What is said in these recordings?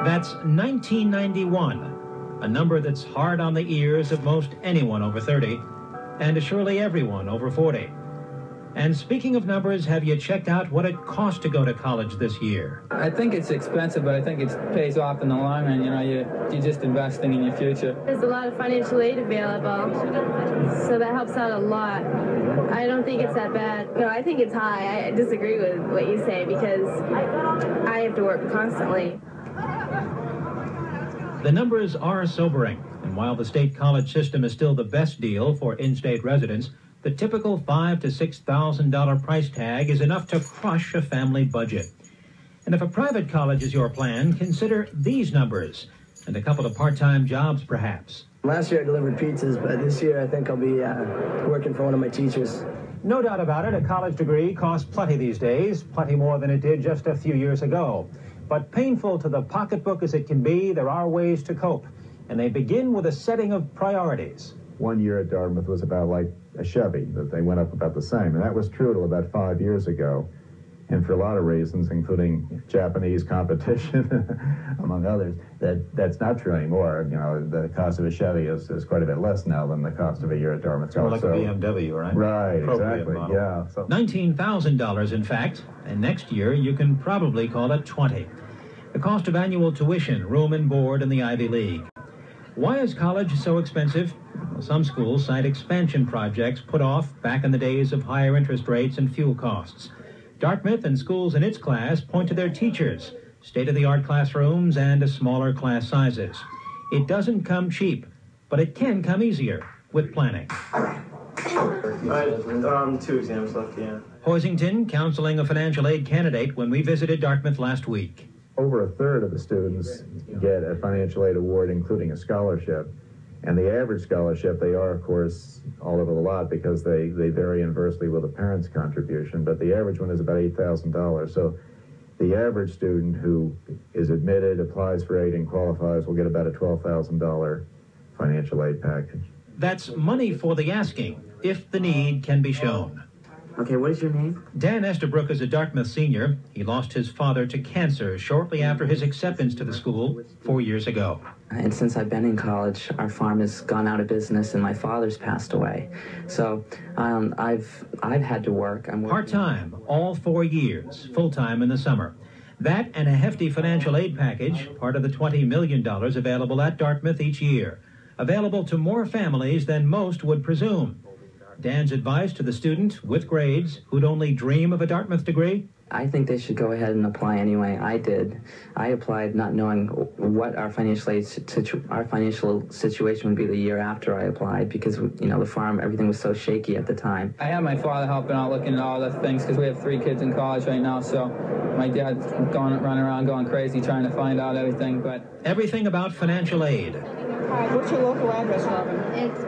That's 1991, a number that's hard on the ears of most anyone over 30, and surely everyone over 40. And speaking of numbers, have you checked out what it costs to go to college this year? I think it's expensive, but I think it pays off in the long run. You know, you're just investing in your future. There's a lot of financial aid available, so that helps out a lot. I don't think it's that bad. No, I think it's high. I disagree with what you say because I have to work constantly. The numbers are sobering, and while the state college system is still the best deal for in-state residents, the typical $5,000 to $6,000 price tag is enough to crush a family budget. And if a private college is your plan, consider these numbers, and a couple of part-time jobs perhaps. Last year I delivered pizzas, but this year I think I'll be working for one of my teachers. No doubt about it, a college degree costs plenty these days, plenty more than it did just a few years ago. But painful to the pocketbook as it can be, there are ways to cope, and they begin with a setting of priorities. 1 year at Dartmouth was about like a Chevy, that they went up about the same, and that was true till about 5 years ago. And for a lot of reasons, including Japanese competition, among others, that's not true anymore. You know, the cost of a Chevy is quite a bit less now than the cost of a year at Dartmouth. More like a BMW, right? Right, exactly, model. Yeah. So. $19,000, in fact, and next year you can probably call it $20,000. The cost of annual tuition, room and board in the Ivy League. Why is college so expensive? Well, some schools cite expansion projects put off back in the days of higher interest rates and fuel costs. Dartmouth and schools in its class point to their teachers, state-of-the-art classrooms, and smaller class sizes. It doesn't come cheap, but it can come easier with planning. 2 exams left, yeah. Hoisington counseling a financial aid candidate when we visited Dartmouth last week. Over a third of the students get a financial aid award, including a scholarship. And the average scholarship, they are, of course, all over the lot because they vary inversely with a parent's contribution, but the average one is about $8,000. So the average student who is admitted, applies for aid, and qualifies will get about a $12,000 financial aid package. That's money for the asking, if the need can be shown. Okay, what is your name? Dan Estabrook is a Dartmouth senior. He lost his father to cancer shortly after his acceptance to the school 4 years ago. And since I've been in college, our farm has gone out of business and my father's passed away. So I've had to work. I'm part-time, all 4 years, full-time in the summer. That and a hefty financial aid package, part of the $20 million available at Dartmouth each year. Available to more families than most would presume. Dan's advice to the student with grades who'd only dream of a Dartmouth degree? I think they should go ahead and apply anyway. I did. I applied not knowing what our financial situation would be the year after I applied because, you know, the farm, everything was so shaky at the time. I have my father helping out, looking at all the things, because we have 3 kids in college right now, so my dad's running around going crazy trying to find out everything. But everything about financial aid. Hi, what's your local address, Robin?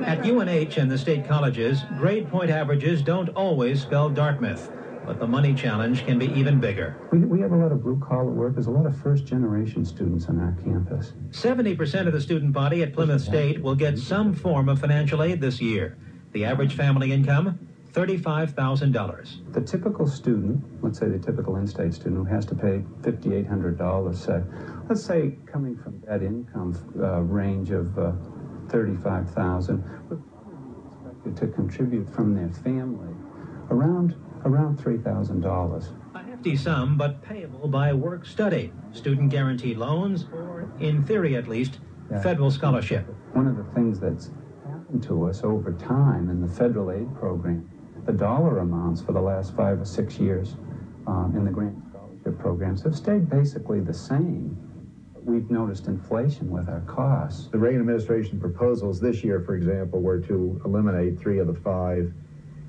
At UNH and the state colleges, grade point averages don't always spell Dartmouth, but the money challenge can be even bigger. We have a lot of blue-collar workers, a lot of first-generation students on our campus. 70% of the student body at Plymouth State will get some form of financial aid this year. The average family income, $35,000. The typical student, let's say the typical in-state student who has to pay $5,800, say, let's say coming from that income range of $35,000, would be expected to contribute from their family around $3,000. A hefty sum, but payable by work-study, student guaranteed loans, or, in theory at least, federal scholarship. One of the things that's happened to us over time in the federal aid program, the dollar amounts for the last 5 or 6 years in the grant scholarship programs have stayed basically the same. We've noticed inflation with our costs. The Reagan administration proposals this year, for example, were to eliminate 3 of the 5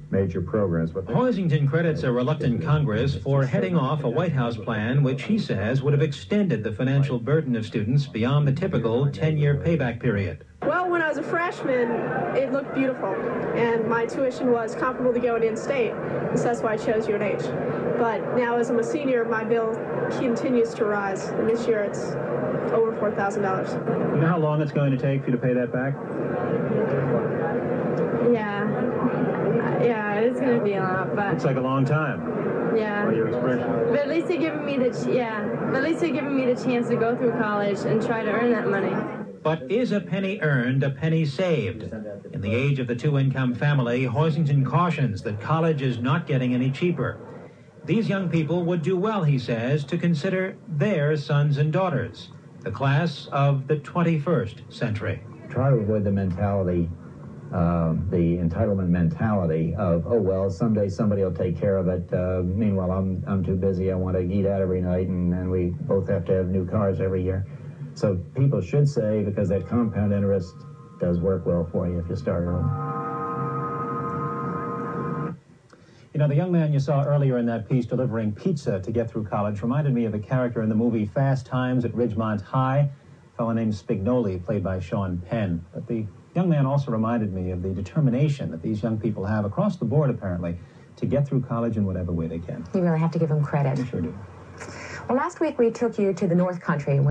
major programs. Hoisington credits a reluctant Congress for heading off a White House plan which he says would have extended the financial burden of students beyond the typical 10-year payback period. Well, when I was a freshman, it looked beautiful, and my tuition was comparable to going in-state, so that's why I chose UNH. But now as I'm a senior, my bill continues to rise, and this year it's over $4,000. You know how long it's going to take for you to pay that back? Yeah, it's going to be a lot, but... It's like a long time. Yeah. By your expression. But at least they're giving me the chance to go through college and try to earn that money. But is a penny earned a penny saved? In the age of the two-income family, Hoisington cautions that college is not getting any cheaper. These young people would do well, he says, to consider their sons and daughters, the class of the 21st century. Try to avoid the mentality, the entitlement mentality of, oh, well, someday somebody will take care of it. Meanwhile, I'm too busy. I want to eat out every night, and we both have to have new cars every year. So people should save because that compound interest does work well for you if you start early. You know, the young man you saw earlier in that piece delivering pizza to get through college reminded me of a character in the movie Fast Times at Ridgemont High, a fellow named Spignoli, played by Sean Penn. But the young man also reminded me of the determination that these young people have across the board, apparently, to get through college in whatever way they can. You really have to give them credit. We sure do. Well, last week we took you to the North Country.